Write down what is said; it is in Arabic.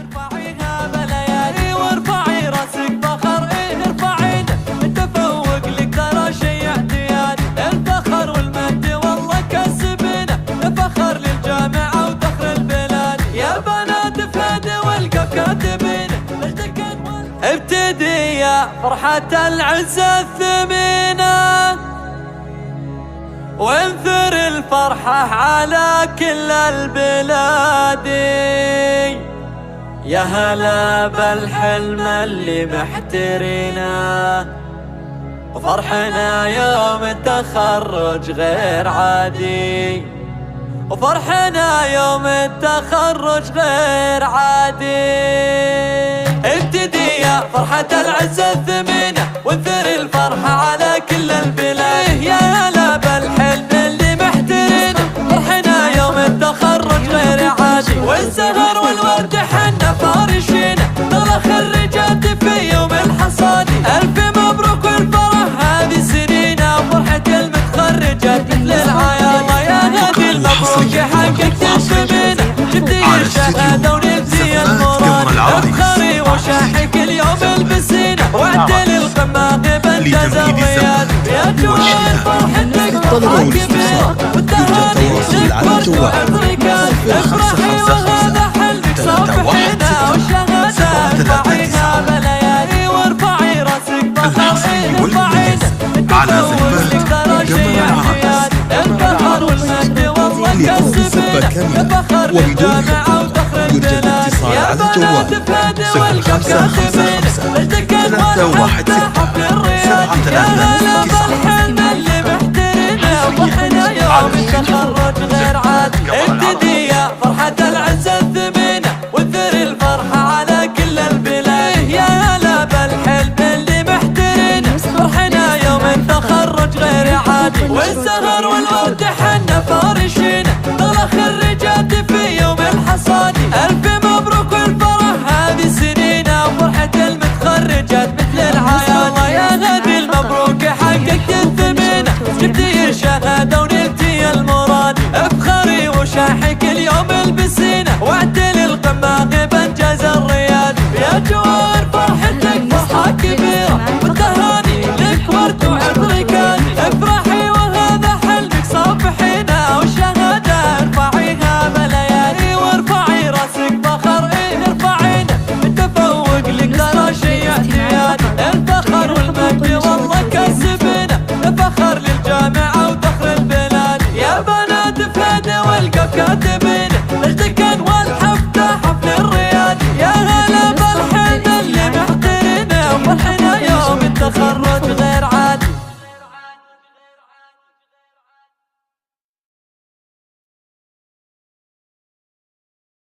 ارفعيها بليالي وارفعي راسك فخر، ارفعينا نتفوق لك ترى شي اعتياد، الفخر والمجد والله كسبنا، فخر للجامعة وفخر البلاد، يا بنات فهد والقف كاتبين ابتدي يا فرحة العزة الثمينة، وانثر الفرحة على كل البلاد، يا هلا بالحلم اللي محترينا، وفرحنا يوم التخرج غير عادي، وفرحنا يوم التخرج غير عادي. ابتدي يا فرحة العزة الثمينة، وانثر الفرحة على كل البلاد، يا هلا بالحلم اللي محترينا، فرحنا يوم التخرج غير عادي، والزهر والورد حنا فارشينا، نغلى خريجات في يوم الحصاد، ألف مبروك والفرح هذه سنينا، وفرحة المتخرجات مثل العيال، يا هادي المبروك حقك تسمينا، جبتي الشهادة ونبتي المراد، افخري وشاحي كل يوم البسينا، وعدل القمة غيبا تزويات، يا جوال فرحتك فرحة كبيرة، والتهاني نكبر وعطركات، افرحي وهذا حلمك صبحنا، والشهادة ارفعيها بليالي وارفعي راسك فخر، ارفعينا نتفوق لك ترى شي اعتياد، الفخر والمجد والله كسبنا، فخر للجامعة وفخر البلاد، يا بنات فهد والقف كاتبين مجدك الفرحة تحف الرياض، يا هلا بالحلم اللي محترينا، وفرحنا يوم التخرج غير عاد، ابتدي يا فرحة العزة الثمينة.